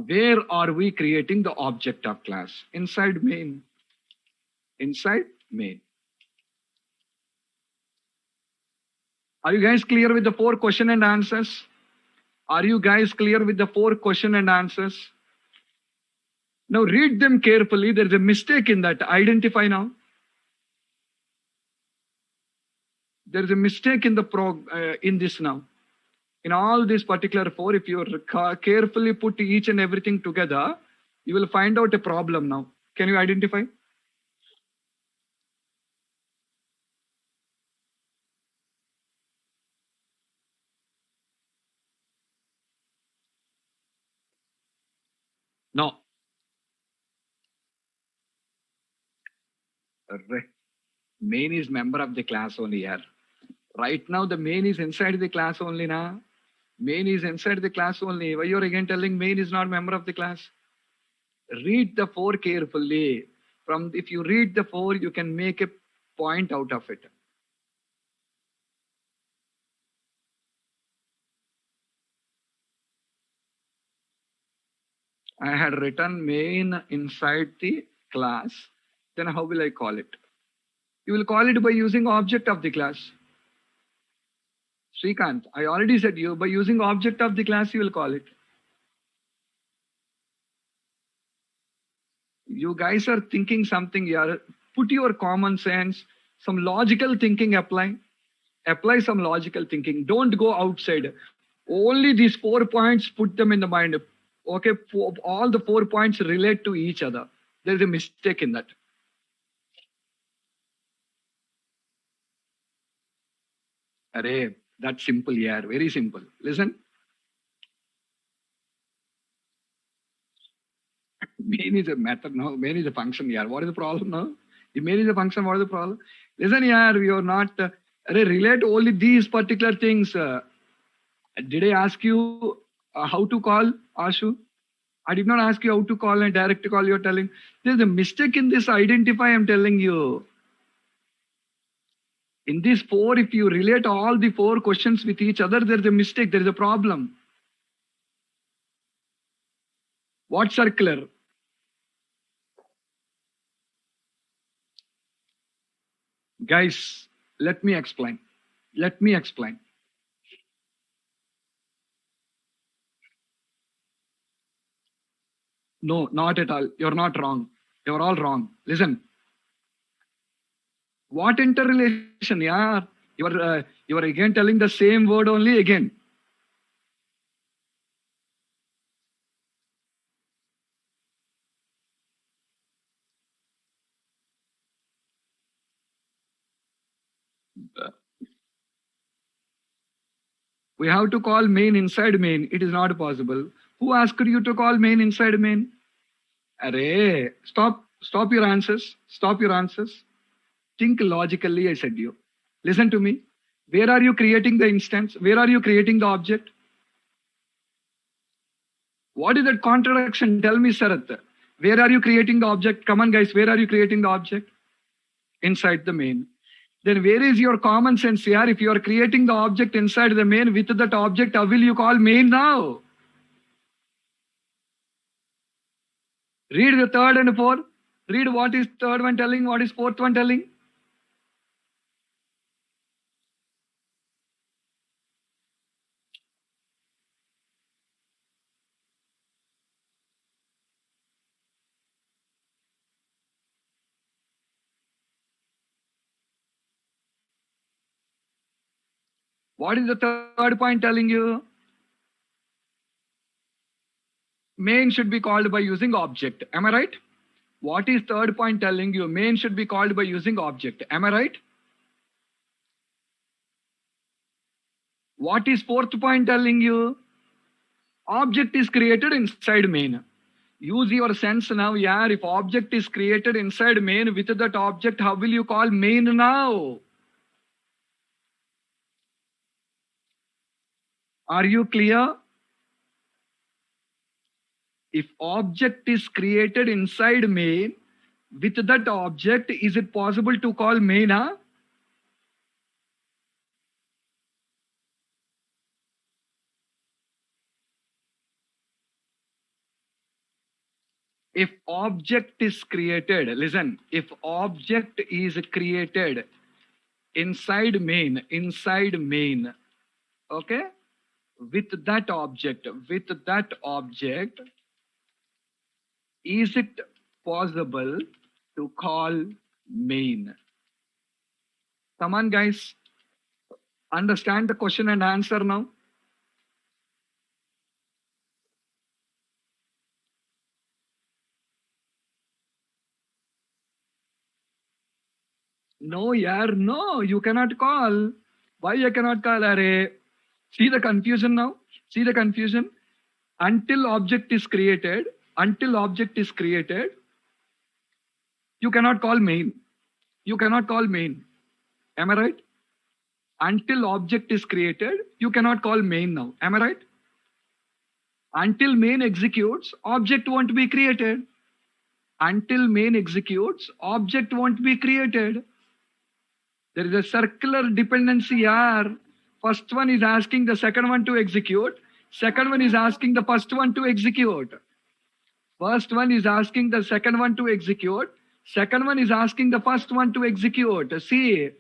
Where are we creating the object of class? Inside main. Inside main. Are you guys clear with the 4 question and answers? Are you guys clear with the 4 question and answers? Now read them carefully. There's a mistake in that. Identify now. There's a mistake in the in this now. In all these particular 4, if you carefully put each and everything together, you will find out a problem now. Can you identify? No. Main is member of the class only here. Right now the main is inside the class only now. Main is inside the class only. Why you're again telling main is not member of the class? Read the 4 carefully. If you read the 4, you can make a point out of it. I had written main inside the class. Then how will I call it? You will call it by using object of the class. Srikanth, I already said you, by using object of the class, you will call it. You guys are thinking something here. Put your common sense, some logical thinking apply. Apply some logical thinking. Don't go outside. Only these 4 points, put them in the mind. Okay, all the 4 points relate to each other. There is a mistake in that. Array, that's simple here, very simple. Listen. Main is a method now. Main is a function here. What is the problem now? If main is a function, what is the problem? Listen here, we are not relate only these particular things. Did I ask you how to call, Ashu? I did not ask you how to call and direct call. You're telling there's a mistake in this identify. I'm telling you. In these 4, if you relate all the 4 questions with each other, there's a mistake. There is a problem. What circular? Guys, let me explain. Let me explain. No, not at all. You're not wrong. You're all wrong. Listen. What interrelation? Yeah, you are again telling the same word only again. We have to call main inside main. It is not possible. Who asked you to call main inside main? Array, stop your answers. Stop your answers. Think logically, I said you. Listen to me. Where are you creating the instance? Where are you creating the object? What is that contradiction? Tell me, Sarath. Where are you creating the object? Come on, guys. Where are you creating the object? Inside the main. Then where is your common sense here? If you are creating the object inside the main with that object, how will you call main now? Read the 3rd and 4th. Read what is 3rd one telling, what is 4th one telling. What is the 3rd point telling you? Main should be called by using object. Am I right? What is 3rd point telling you? Main should be called by using object. Am I right? What is 4th point telling you? Object is created inside main. Use your sense now. Yeah, if object is created inside main with that object, how will you call main now? Are you clear? If object is created inside main, with that object, is it possible to call main? Huh? If object is created, listen, if object is created inside main, okay, with that object, is it possible to call main? Come on, guys, understand the question and answer now. No, yaar, no, you cannot call. Why you cannot call? Array. See the confusion now? See the confusion? Until object is created, you cannot call main. You cannot call main. Am I right? Until object is created, you cannot call main now. Am I right? Until main executes, object won't be created. Until main executes, object won't be created. There is a circular dependency here. First one is asking the second one to execute. Second one is asking the first one to execute. First one is asking the second one to execute. Second one is asking the first one to execute. See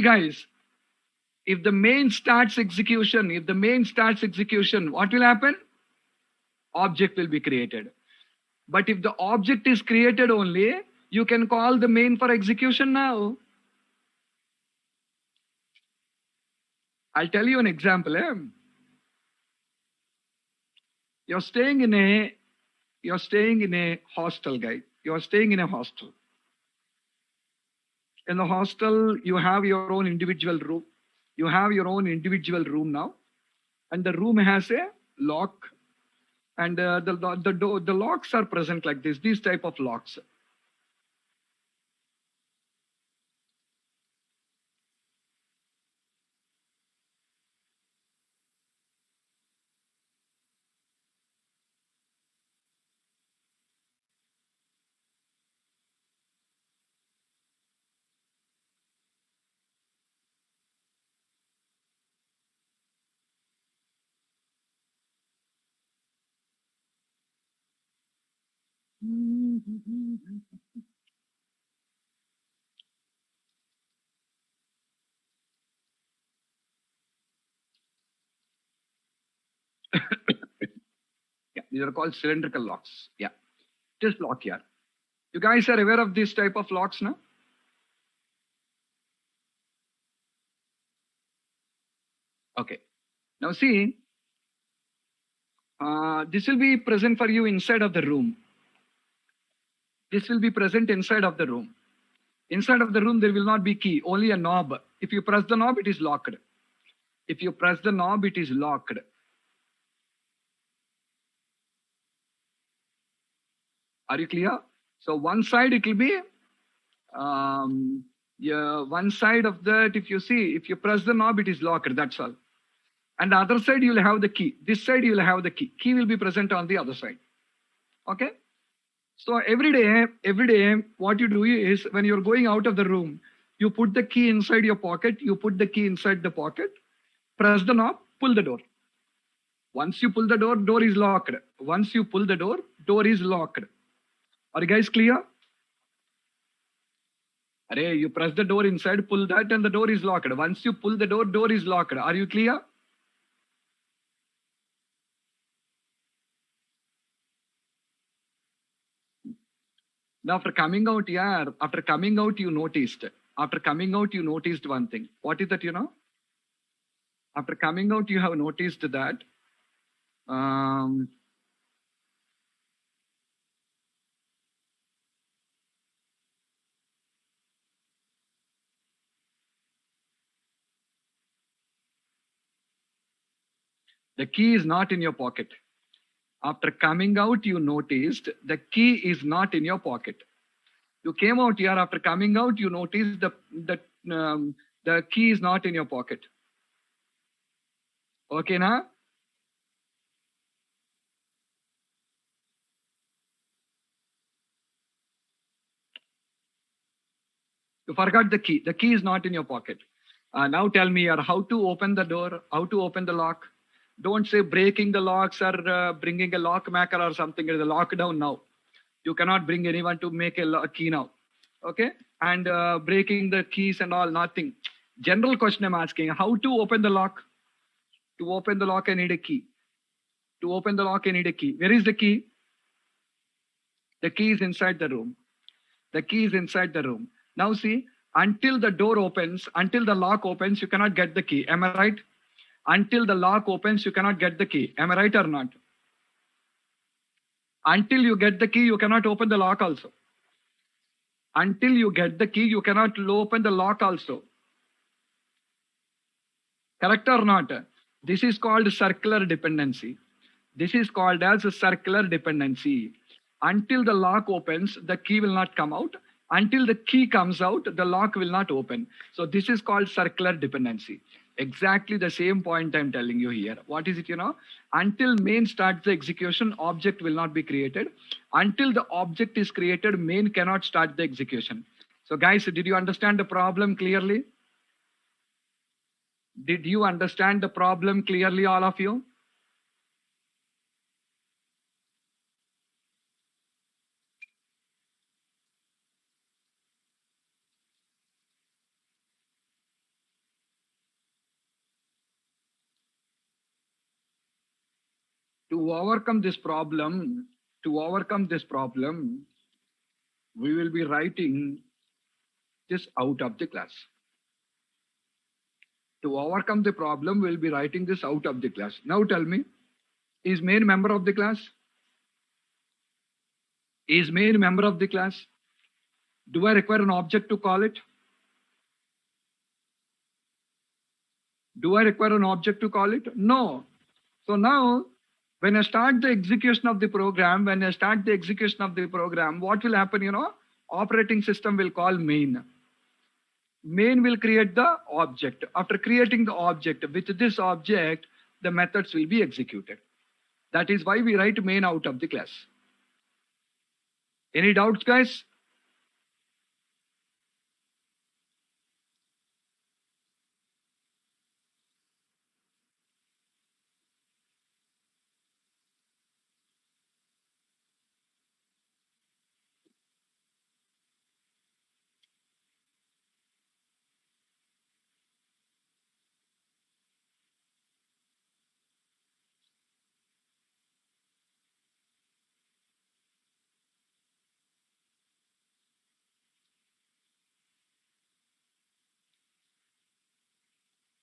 guys, if the main starts execution, what will happen? Object will be created. But if the object is created only, you can call the main for execution now. I'll tell you an example. You're staying in a hostel, guy. You're staying in a hostel. In the hostel, you have your own individual room. You have your own individual room now, and the room has a lock, and the locks are present like this. These type of locks. Yeah, these are called cylindrical locks. Yeah, just lock here. You guys are aware of this type of locks now? Okay. Now see, this will be present for you inside of the room. This will be present inside of the room. Inside of the room, there will not be key, only a knob. If you press the knob, it is locked. If you press the knob, it is locked. Are you clear? So one side it will be, yeah, one side of that, if you see, if you press the knob, it is locked, that's all. And the other side, you will have the key. This side, you will have the key. Key will be present on the other side. Okay? So every day, what you do is when you're going out of the room, you put the key inside your pocket, press the knob, pull the door. Once you pull the door, door is locked. Once you pull the door, door is locked. Are you guys clear? Array, you press the door inside, pull that, and the door is locked. Once you pull the door, door is locked. Are you clear? Now, after coming out, yeah, after coming out, you noticed one thing. What is that, you know? After coming out, you have noticed that the key is not in your pocket. After coming out, you noticed the key is not in your pocket. You came out here, after coming out, you noticed the key is not in your pocket. Okay, now? You forgot the key. The key is not in your pocket. Now tell me here, how to open the door, how to open the lock, Don't say breaking the locks or bringing a lock maker or something. It is a lockdown now. You cannot bring anyone to make a key now. Okay? And breaking the keys and all, nothing. General question I'm asking, how to open the lock? To open the lock, I need a key. To open the lock, I need a key. Where is the key? The key is inside the room. The key is inside the room. Now see, until the door opens, until the lock opens, you cannot get the key. Am I right? Until the lock opens, you cannot get the key. Am I right or not? Until you get the key, you cannot open the lock also. Until you get the key, you cannot open the lock also. Correct or not? This is called circular dependency. This is called as a circular dependency. Until the lock opens, the key will not come out. Until the key comes out, the lock will not open. So this is called circular dependency. Exactly the same point I'm telling you here. What is it, Until main starts the execution, object will not be created. Until the object is created, main cannot start the execution. So guys, did you understand the problem clearly? Did you understand the problem clearly, all of you? To overcome this problem, we will be writing this out of the class. To overcome the problem, we'll be writing this out of the class. Now tell me, is main member of the class? Is main member of the class? Do I require an object to call it? Do I require an object to call it? No. So now, when I start the execution of the program, what will happen, Operating system will call main. Main will create the object. After creating the object, with this object, the methods will be executed. That is why we write main out of the class. Any doubts, guys?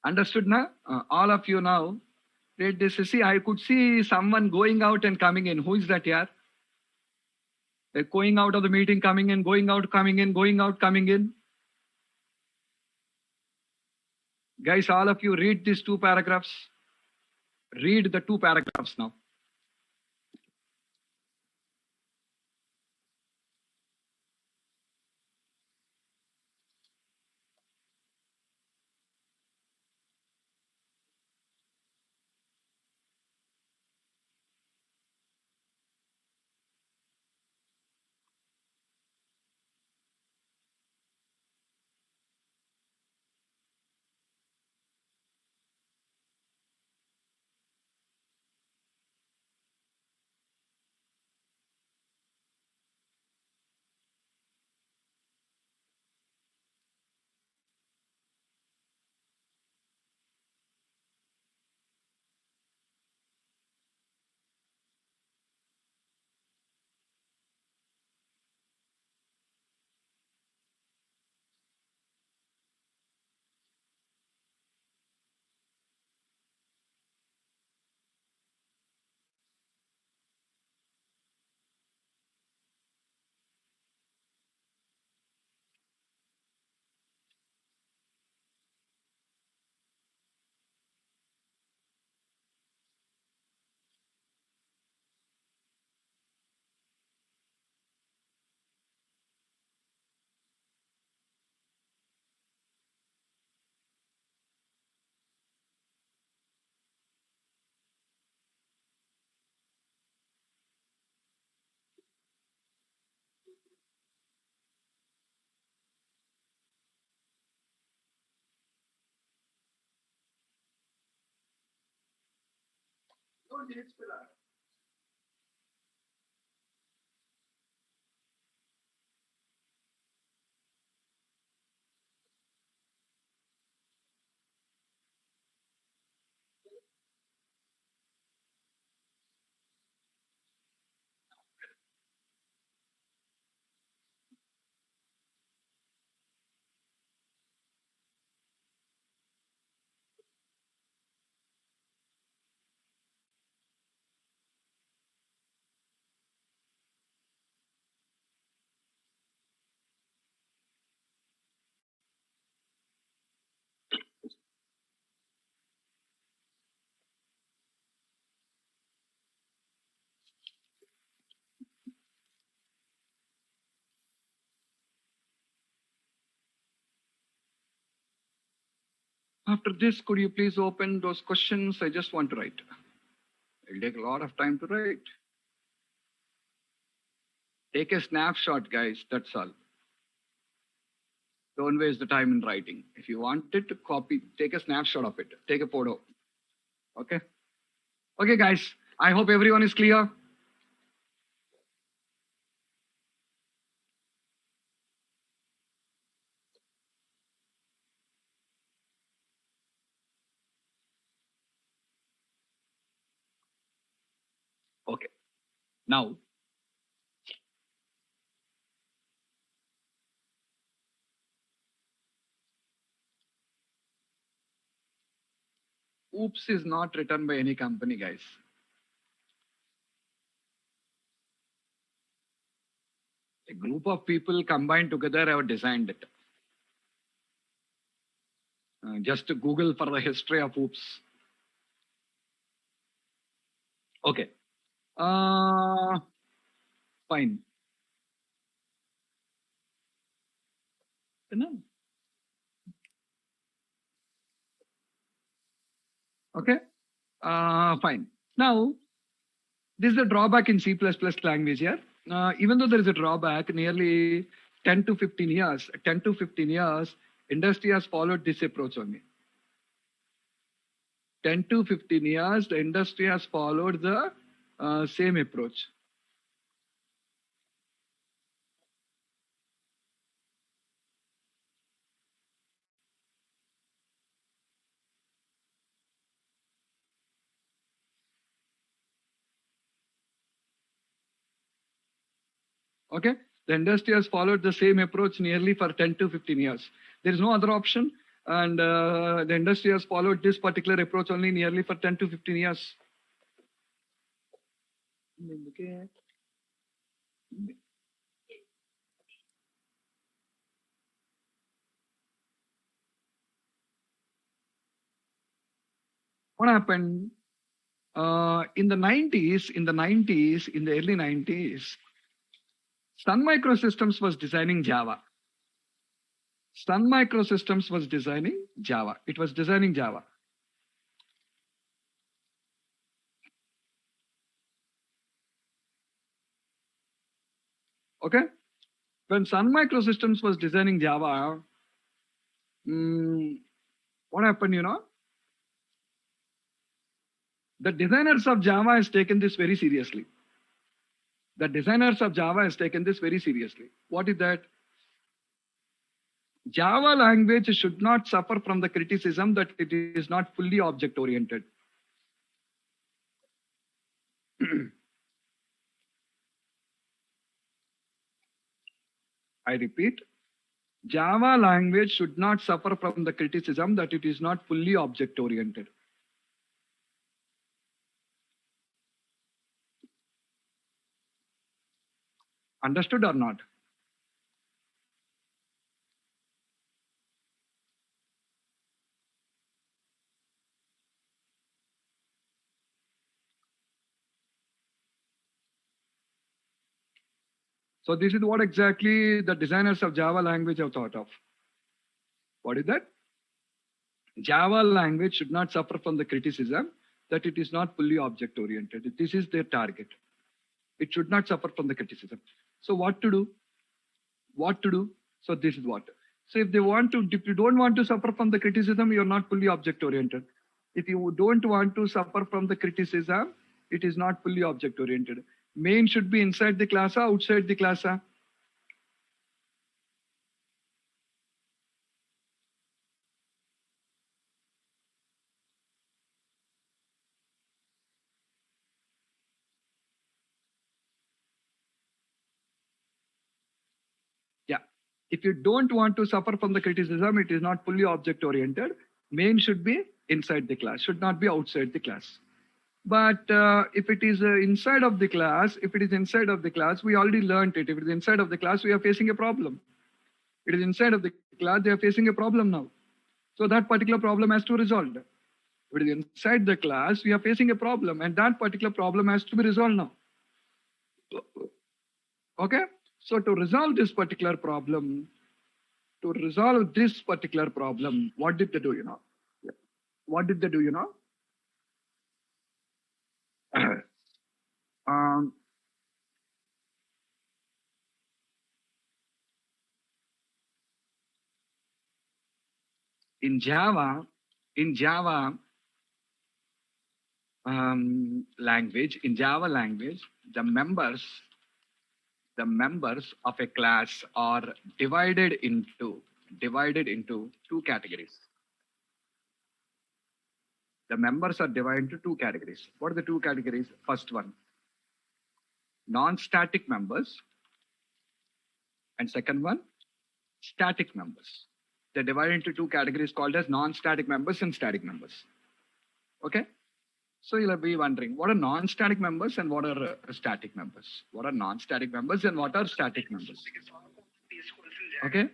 Understood now? All of you now. Read this. See, I could see someone going out and coming in. Who is that here? They're going out of the meeting, coming in, going out, coming in, going out, coming in. Guys, all of you read these two paragraphs. Read the two paragraphs now. After this, could you please open those questions? I just want to write. It'll take a lot of time to write. Take a snapshot, guys. That's all. Don't waste the time in writing. If you want it to copy, take a snapshot of it. Take a photo. Okay? Okay, guys. I hope everyone is clear. Okay. Now, OOPS is not written by any company, guys. A group of people combined together have designed it. Just Google for the history of OOPS. Okay. Fine. Okay. Fine. Now, this is a drawback in C++ language here. Even though there is a drawback, nearly 10 to 15 years, industry has followed this approach only. 10 to 15 years, the industry has followed the same approach. Okay, the industry has followed the same approach nearly for 10 to 15 years. There is no other option, and the industry has followed this particular approach only nearly for 10 to 15 years. Okay. What happened in the early 90s, Sun Microsystems was designing Java. Sun Microsystems was designing Java. It was designing Java. Okay. When Sun Microsystems was designing Java, what happened, you know? The designers of Java has taken this very seriously. The designers of Java has taken this very seriously. What is that? Java language should not suffer from the criticism that it is not fully object-oriented. I repeat, Java language should not suffer from the criticism that it is not fully object-oriented. Understood or not? So this is what exactly the designers of Java language have thought of. What is that? Java language should not suffer from the criticism that it is not fully object-oriented. This is their target. It should not suffer from the criticism. So what to do? What to do? So this is what. So if you don't want to suffer from the criticism, you're not fully object-oriented. If you don't want to suffer from the criticism, it is not fully object oriented. Main should be inside the class or outside the class. Yeah. If you don't want to suffer from the criticism, it is not fully object oriented. Main should be inside the class, should not be outside the class. But if it is inside of the class, if it is inside of the class, we already learned it. If it is inside of the class, we are facing a problem. It is inside of the class, they are facing a problem now. So that particular problem has to be resolved. If it is inside the class, we are facing a problem, and that particular problem has to be resolved now. Okay? So to resolve this particular problem, what did they do, you know? What did they do, you know? um, in Java language, the members of a class are divided into two categories. The members are divided into two categories. What are the two categories? First one, non-static members, and second one, static members. They're divided into two categories called as non-static members and static members. Okay? So you'll be wondering, what are non-static members and what are static members? What are non-static members and what are static members? Okay?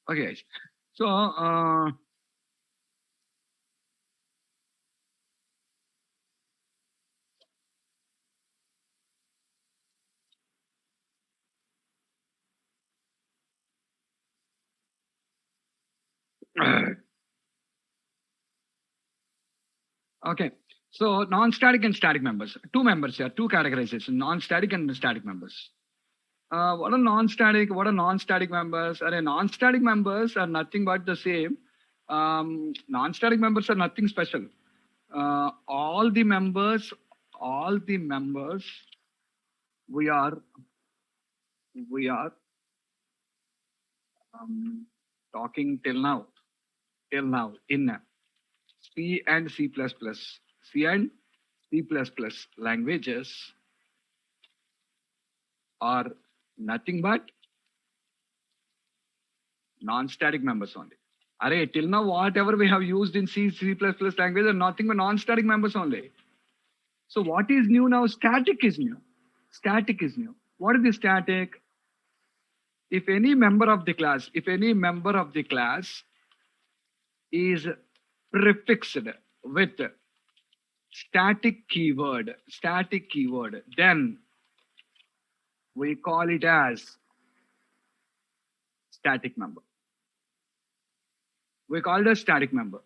Okay, guys. So, okay. So non-static and static members, two members here, two categorization, non-static and static members. What are non-static? What are non-static members? Non-static members are nothing but the same. Non-static members are nothing special. All the members, we are talking till now in C and C++. C and C++ languages are nothing but non-static members only. Till now, whatever we have used in C language are nothing but non-static members only. So what is new now? Static is new. What is the static? If any member of the class is prefixed with static keyword, then we call it as static member. We call it a static member.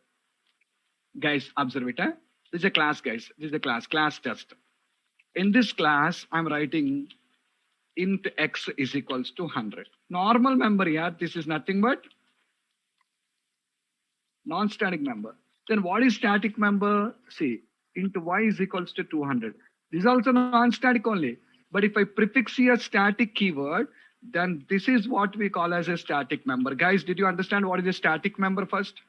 Guys, observe it. This is a class, guys. This is a class test. In this class, I'm writing int x is equals to 100. Normal member here, this is nothing but non-static member. Then what is static member? See, int y is equals to 200. This is also non-static only. But if I prefix here static keyword, then this is what we call as a static member. Guys, did you understand what is a static member first?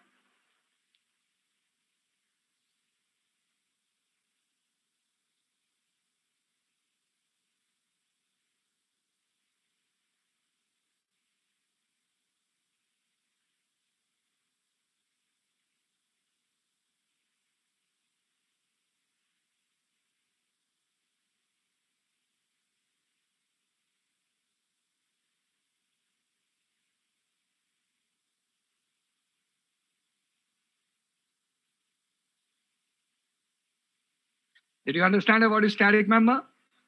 Did you understand what is static member?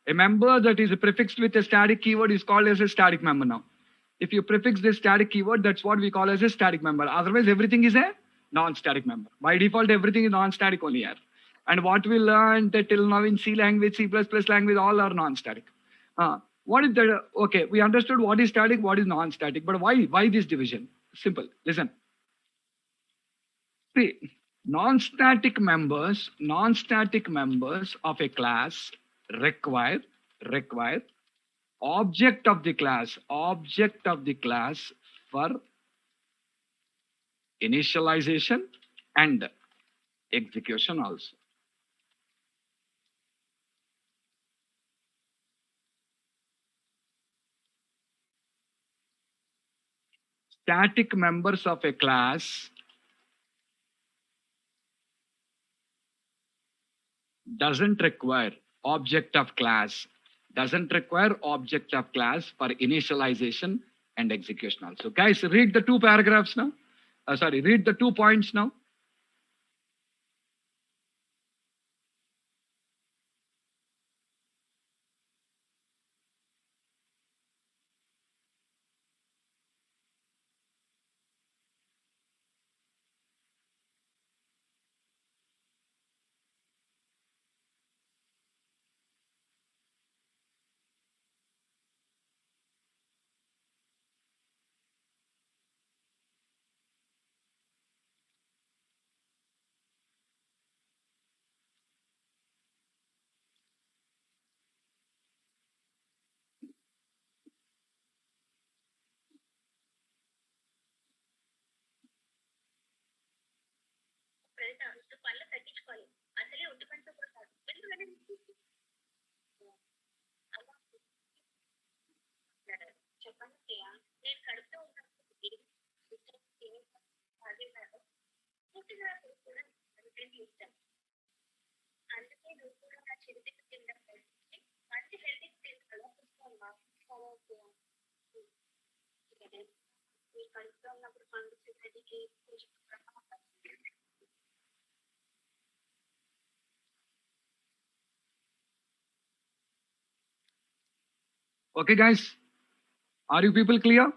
A member that is prefixed with a static keyword is called as a static member now. If you prefix this static keyword, that's what we call as a static member. Otherwise, everything is a non-static member. By default, everything is non-static only here. And what we learned till now in C language, C++ language, all are non-static. What is the, okay, we understood what is static, what is non-static, but why this division? Simple, listen. See, non-static members of a class require object of the class for initialization and execution also. Static members of a class doesn't require object of class for initialization and execution also. Guys, read the two paragraphs now. Read the 2 points now. Okay, guys, are you people clear?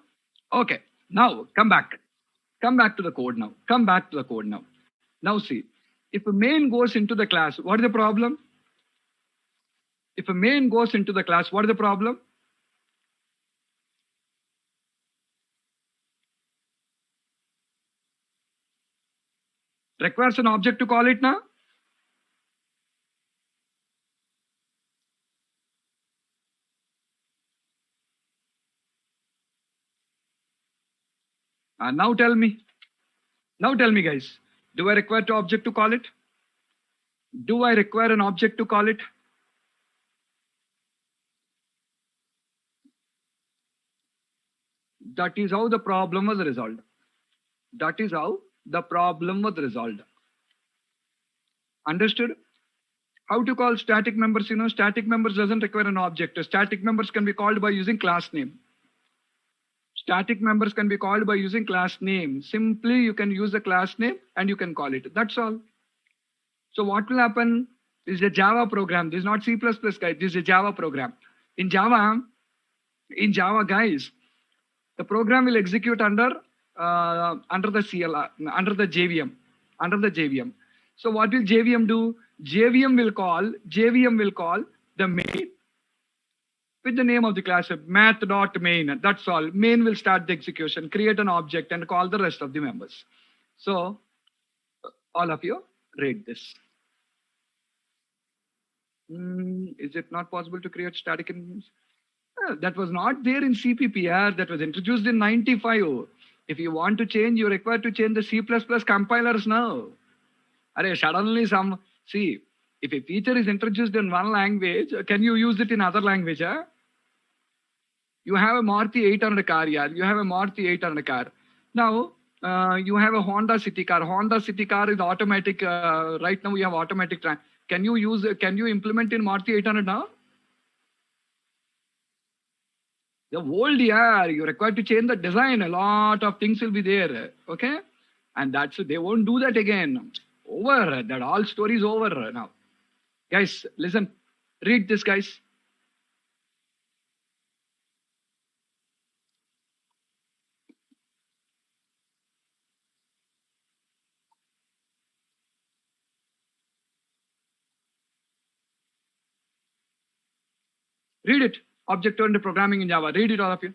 Okay, now come back to the code now. Now see, if a main goes into the class, what is the problem? If a main goes into the class, what is the problem? Requires an object to call it now. Now tell me, guys, do I require an object to call it? Do I require an object to call it? That is how the problem was resolved. Understood? How to call static members? Static members doesn't require an object. Static members can be called by using class name. Simply, you can use the class name and you can call it. That's all. So what will happen? This is a Java program. This is not C++, guys. This is a Java program. In Java, guys, the program will execute under the CLR, under the JVM. So what will JVM do? JVM will call the main with the name of the class, math.main. That's all. Main will start the execution, create an object, and call the rest of the members. So all of you read this. Is it not possible to create static instance? That was not there in CPPR. That was introduced in 95. If you want to change, you're required to change the C++ compilers now. Suddenly see, if a feature is introduced in one language, can you use it in other language? You have a Maruti 800 car, you have a Maruti 800 car. Now, you have a Honda City car. Honda City car is automatic. Right now, we have automatic. Can you implement in Maruti 800 now? The old year, you're required to change the design. A lot of things will be there. Okay? And they won't do that again. Over. That all story is over now. Guys, listen. Read this, guys. Read it. Object-oriented programming in Java. Read it, all of you.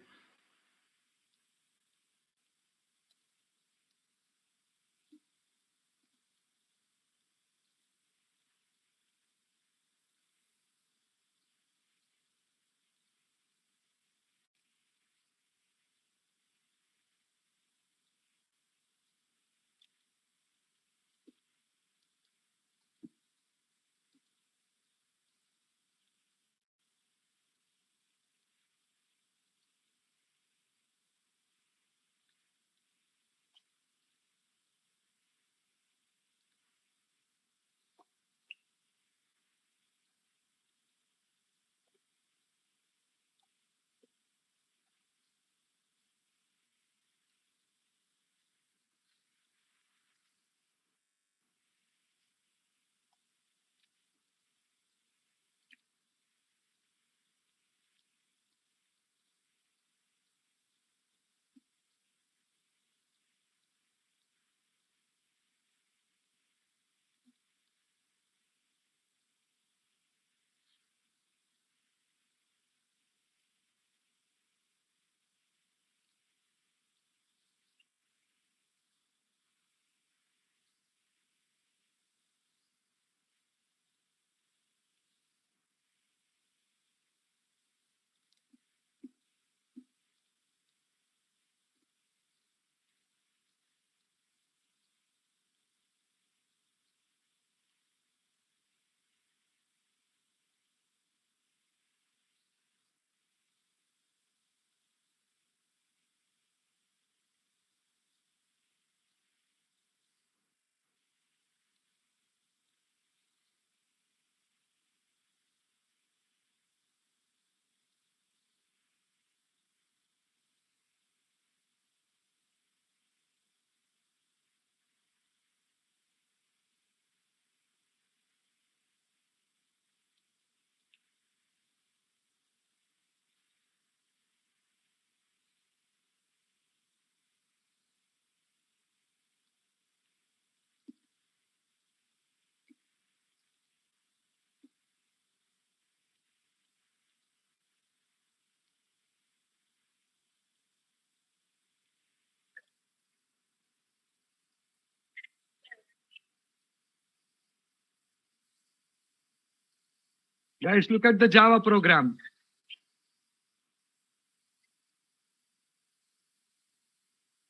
Guys, look at the Java program.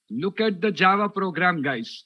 Look at the Java program, guys.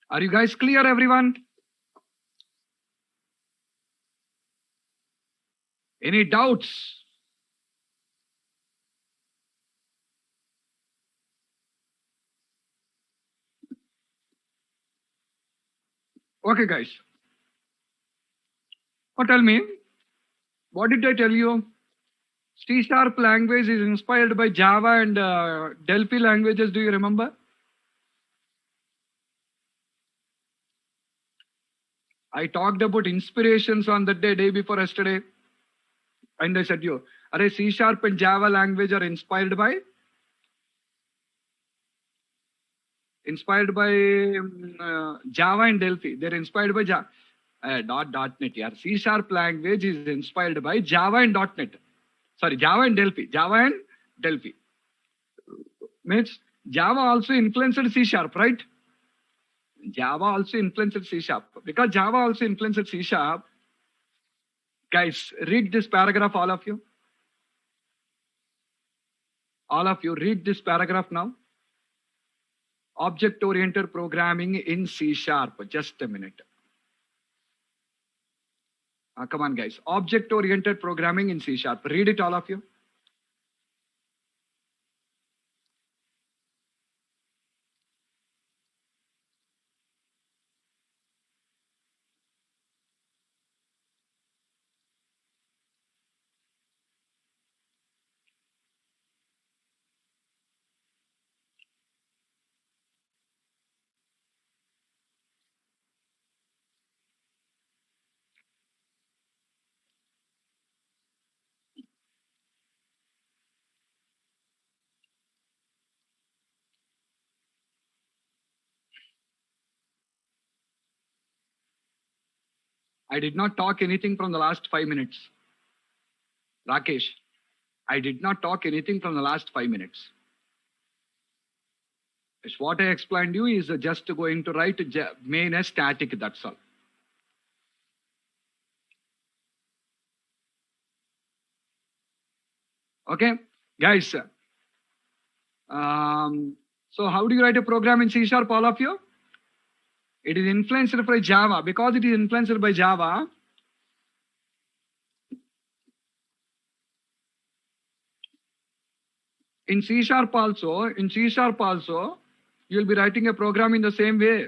Are you guys clear, everyone? Any doubts? Okay, guys. Now tell me, what did I tell you? C# language is inspired by Java and Delphi languages. Do you remember? I talked about inspirations on the day before yesterday. And I said, Array C# and Java language are inspired by Java and Delphi. They're inspired by Java. .NET. Yeah. C# language is inspired by Java and .NET. Sorry, Java and Delphi. Java and Delphi. Means Java also influenced C#, right? Java also influenced C#. Because Java also influenced C#, guys, read this paragraph, all of you. All of you, read this paragraph now. Object-oriented programming in C#. Just a minute. Come on, guys. Object-oriented programming in C Sharp. Read it, all of you. I did not talk anything from the last 5 minutes. Rakesh, I did not talk anything from the last 5 minutes. It's what I explained you is just going to write main as static, that's all. Okay, guys. So how do you write a program in C Sharp, all of you? It is influenced by Java. Because it is influenced by Java, in C Sharp also, you'll be writing a program in the same way.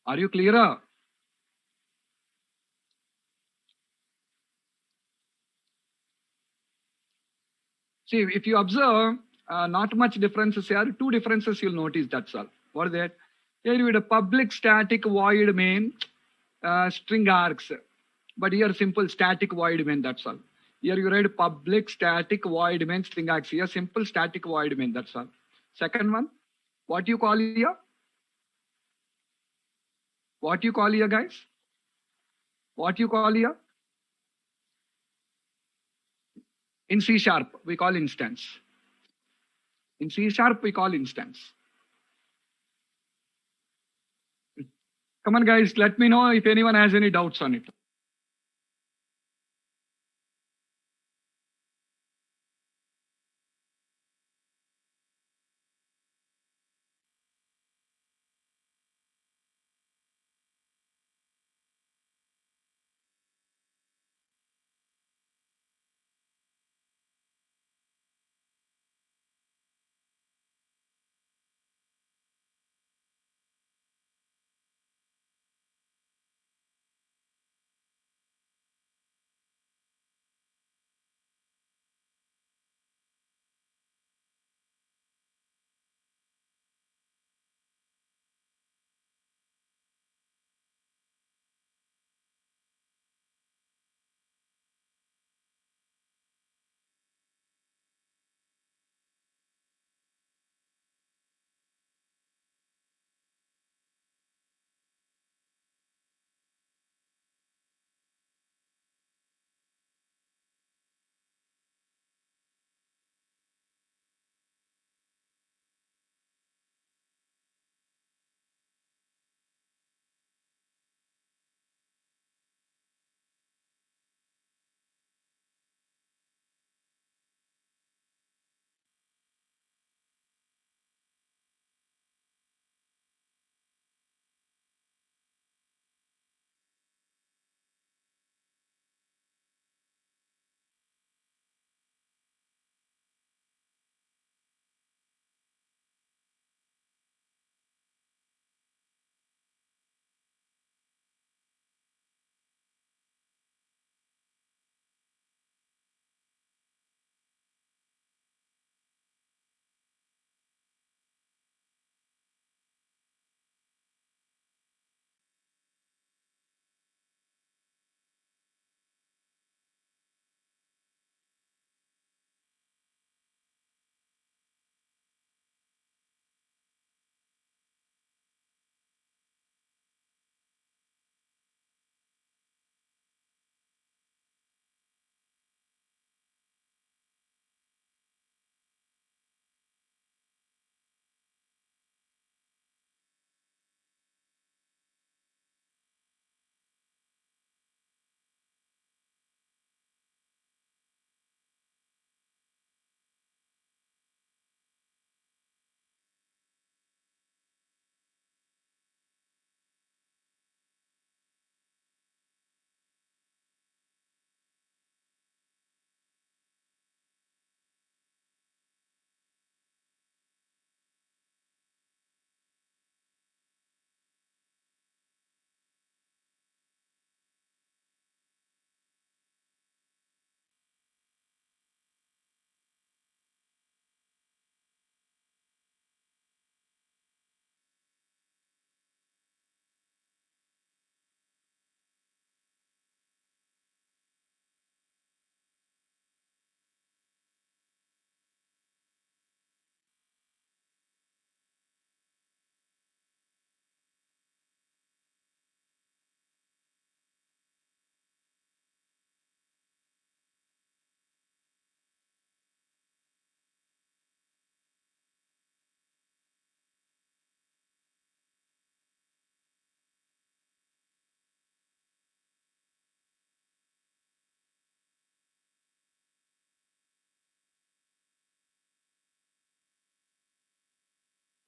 Are you clearer? See, if you observe, not much differences here. Two differences you'll notice, that's all. What are that? Here you have a public static void main string args. But here simple static void main, that's all. Here you write public static void main string args. Here simple static void main, that's all. Second one, what you call here? What you call here, guys? What you call here? In C Sharp, we call instance. In C Sharp, we call instance. Come on, guys, let me know if anyone has any doubts on it.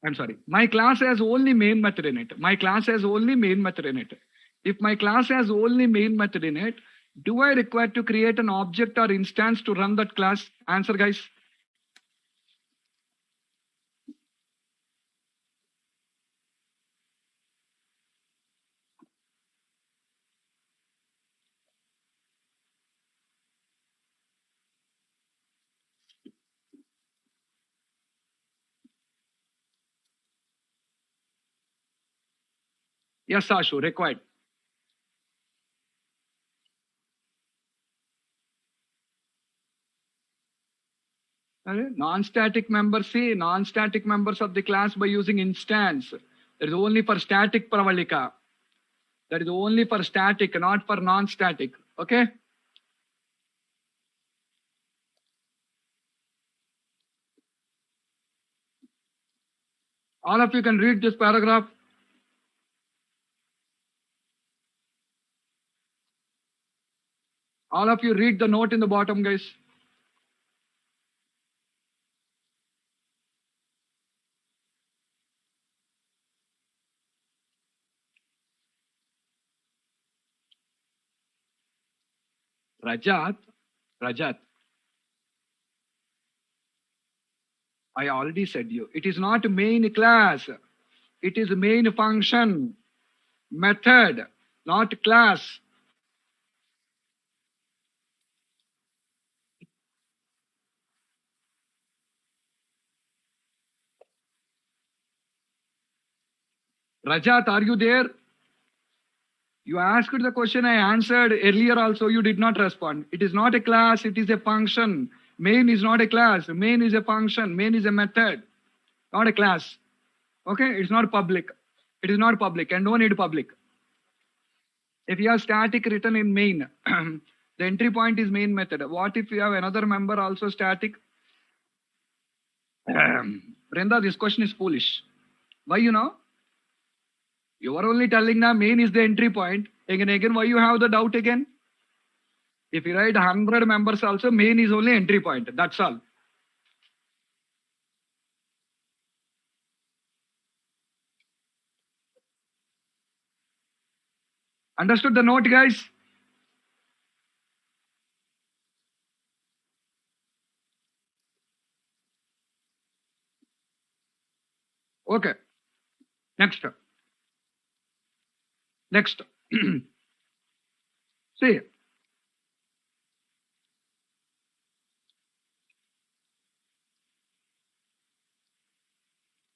I'm sorry. My class has only main method in it. My class has only main method in it. If my class has only main method in it, do I require to create an object or instance to run that class? Answer, guys. Yes, Ashu, required. Non-static members, see, non-static members of the class by using instance. That is only for static Pravalika. That is only for static, not for non-static. Okay? All of you can read this paragraph. All of you read the note in the bottom, guys. Rajat, I already said you. It is not main class. It is main function, method, not class. Rajat, are you there? You asked the question, I answered earlier also, you did not respond. It is not a class, it is a function. Main is not a class, main is a function, main is a method, not a class. Okay, it's not public. It is not public and no need public. If you have static written in main, the entry point is main method. What if you have another member also static? Brenda, this question is foolish. Why you know? You are only telling now main is the entry point. Again, why you have the doubt again? If you write 100 members also, main is only entry point. That's all. Understood the note, guys? Okay. Next. Next. See.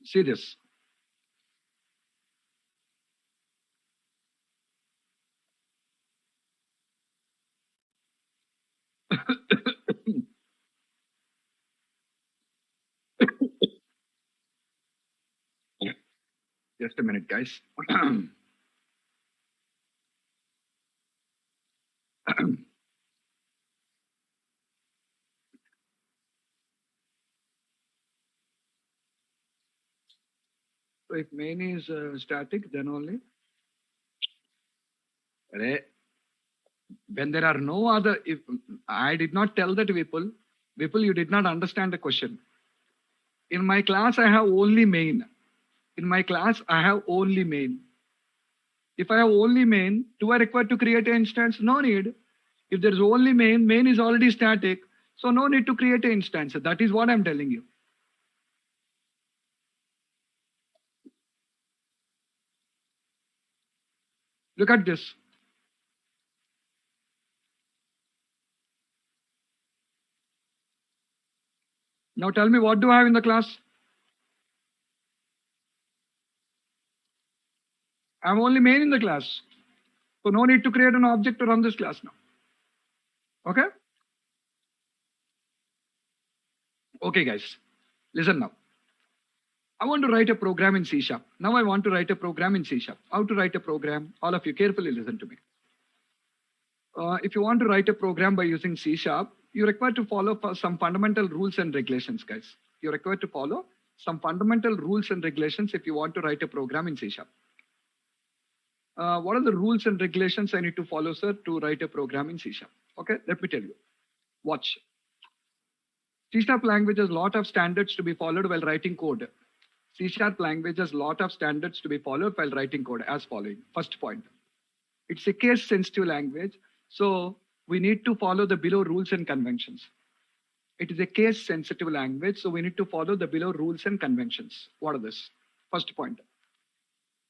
See this. Just a minute, guys. So if main is static, then only. When there are no other, if I did not tell that people, you did not understand the question. In my class, I have only main. In my class, I have only main. If I have only main, do I require to create an instance? No need. If there is only main, main is already static. So no need to create an instance. That is what I'm telling you. Look at this. Now tell me, what do I have in the class? I'm only main in the class. So no need to create an object to run this class now. Okay? Okay, guys. Listen now. I want to write a program in C#. Now I want to write a program in C#. How to write a program? All of you carefully listen to me. If you want to write a program by using C#, you require to follow some fundamental rules and regulations, guys. You require to follow some fundamental rules and regulations if you want to write a program in C#. What are the rules and regulations I need to follow, sir, to write a program in C#? Okay, let me tell you. Watch. C# language has a lot of standards to be followed while writing code. C Sharp language has lot of standards to be followed while writing code as following. First point, it's a case sensitive language. So we need to follow the below rules and conventions. It is a case sensitive language. So we need to follow the below rules and conventions. What are this? First point,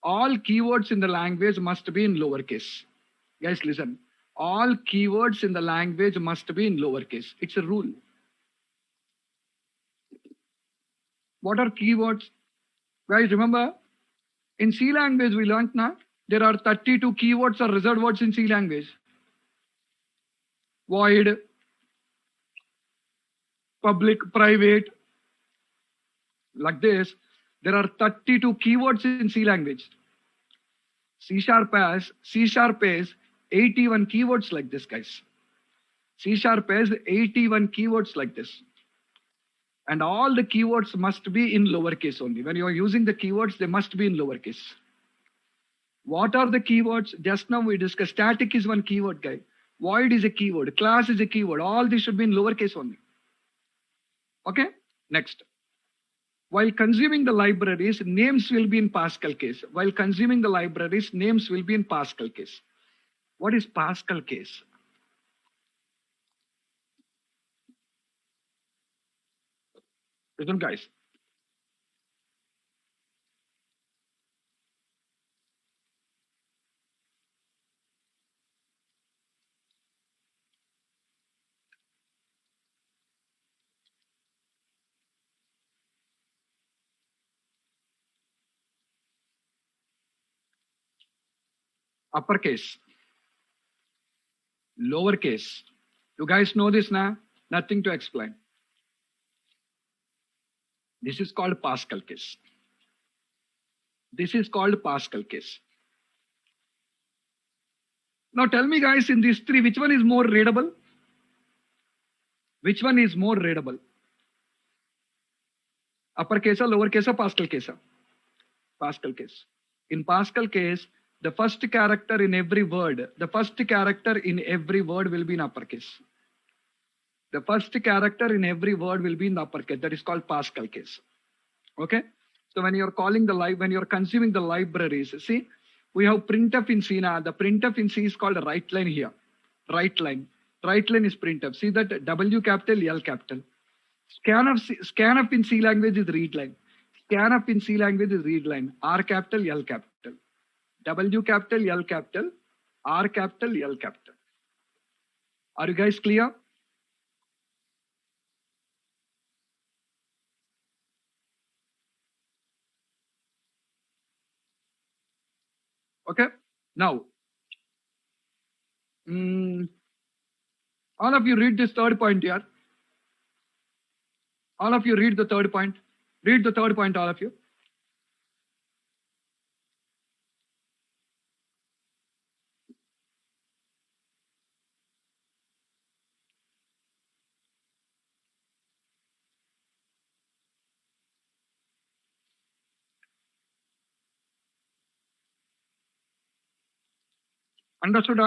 all keywords in the language must be in lowercase. Guys, listen. All keywords in the language must be in lowercase. It's a rule. What are keywords? Guys, remember, in C language we learned now, there are 32 keywords or reserved words in C language. Void, public, private, like this. There are 32 keywords in C language. C Sharp has 81 keywords like this, guys. C Sharp has 81 keywords like this. And all the keywords must be in lowercase only. When you are using the keywords, they must be in lowercase. What are the keywords? Just now we discussed static is one keyword, guy. Void is a keyword. Class is a keyword. All these should be in lowercase only. Okay, next. While consuming the libraries, names will be in Pascal case. While consuming the libraries, names will be in Pascal case. What is Pascal case? Listen, guys. Uppercase, lowercase. You guys know this now? Nothing to explain. This is called Pascal case. This is called Pascal case. Now tell me, guys, in these three, which one is more readable? Which one is more readable? Uppercase or lowercase or Pascal case? Pascal case. In Pascal case, the first character in every word, will be in uppercase. The first character in every word will be in the uppercase. That is called Pascal case. Okay. So when you're calling the when you're consuming the libraries, see, we have printf in C now. The printf in C is called a write line here. Write line. Write line is printf. See that W capital, L capital. Scanf in C language is read line. Scanf in C language is read line. R capital, L capital. W capital, L capital. R capital, L capital. Are you guys clear? Okay. Now, all of you read this third point here. All of you read the third point. Read the third point, all of you. Understood?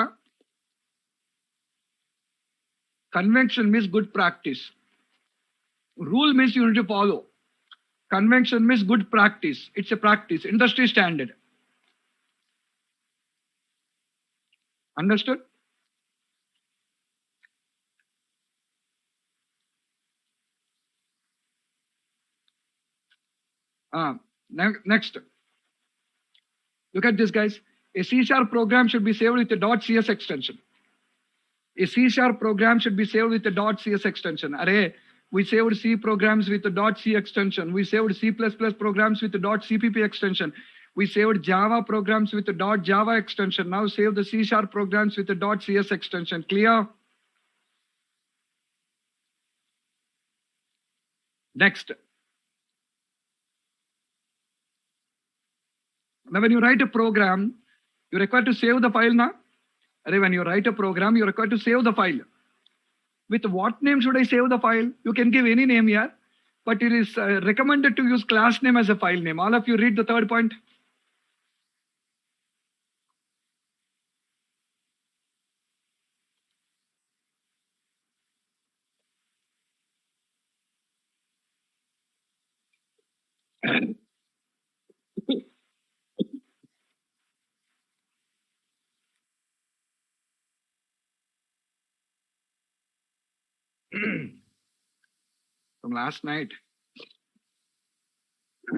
Convention means good practice. Rule means you need to follow. Convention means good practice. It's a practice, industry standard. Understood? Next. Look at this, guys. A C# program should be saved with a .cs extension. A C# program should be saved with a .cs extension. Array, we saved C programs with a .c extension. We saved C++ programs with a .cpp extension. We saved Java programs with a .java extension. Now save the C# programs with a .cs extension. Clear? Next. Now when you write a program, you're required to save the file now. When you write a program, you're required to save the file. With what name should I save the file? You can give any name here, but it is recommended to use class name as a file name. All of you read the third point. from last night.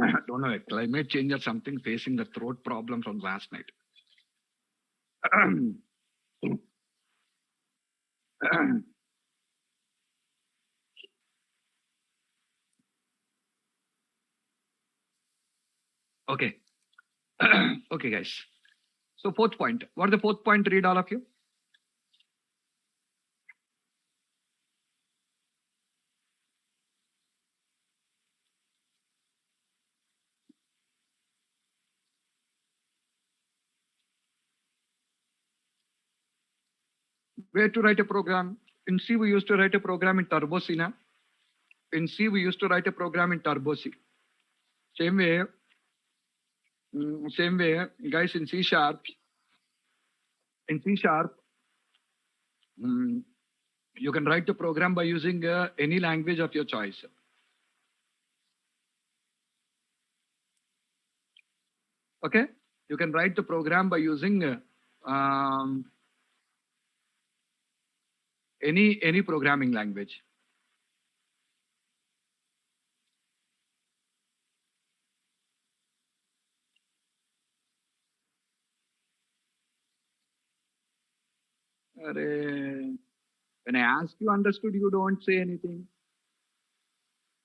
I don't know, climate change or something facing the throat problem from last night. Okay. Okay, guys. So fourth point. What is the fourth point? Read all of you. Where to write a program? In C, we used to write a program in Turbo C. In C, we used to write a program in Turbo C. Same way, guys, in C sharp, you can write the program by using any language of your choice. Okay, you can write the program by using any programming language. When I ask you understood, you don't say anything.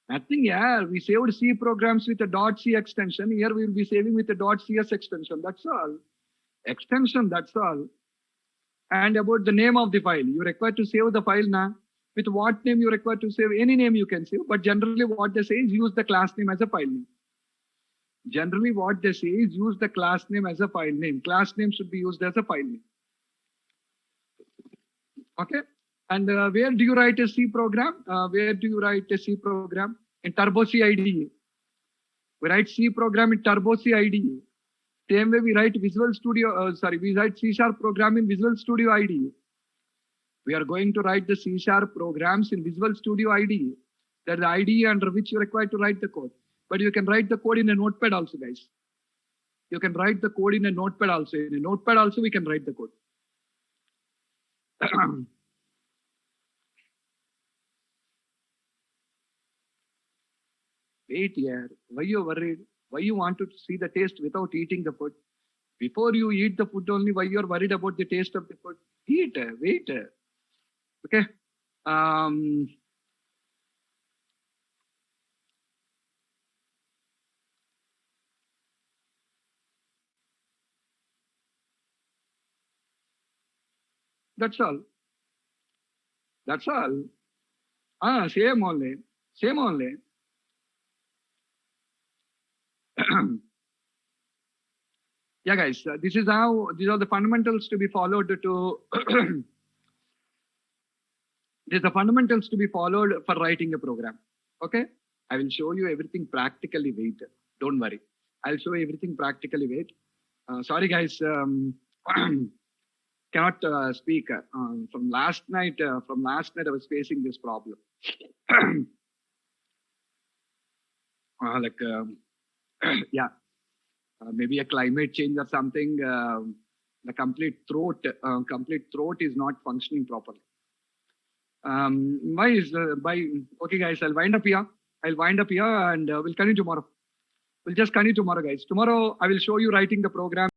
Nothing, yeah. We saved C programs with a .c extension. Here we will be saving with a .cs extension. That's all. Extension, that's all. And about the name of the file, you require to save the file now. With what name you require to save? Any name you can save, but generally what they say is use the class name as a file name. Generally what they say is use the class name as a file name. Class name should be used as a file name. Okay. And where do you write a C program? Where do you write a C program? In Turbo C IDE. We write C program in Turbo C IDE. Same way we write Visual Studio, we write C# program in Visual Studio IDE. We are going to write the C# programs in Visual Studio IDE. That is the IDE under which you require to write the code. But you can write the code in a notepad also, guys. You can write the code in a notepad also. In a notepad also, we can write the code. Wait here. Why you worried? Why you want to see the taste without eating the food? Before you eat the food only, why you are worried about the taste of the food? Eat, wait. Okay. That's all. That's all. Same only. Same only. Yeah, guys, these are the fundamentals to be followed to these are the fundamentals to be followed for writing a program. Okay, I will show you everything practically. Wait, don't worry. I'll show you everything practically. Wait. Sorry, guys. Cannot speak. From last night, I was facing this problem. Yeah. Maybe a climate change or something. The complete throat is not functioning properly. Okay, guys, I'll wind up here. And we'll continue tomorrow. We'll just continue tomorrow, guys. Tomorrow I will show you writing the program.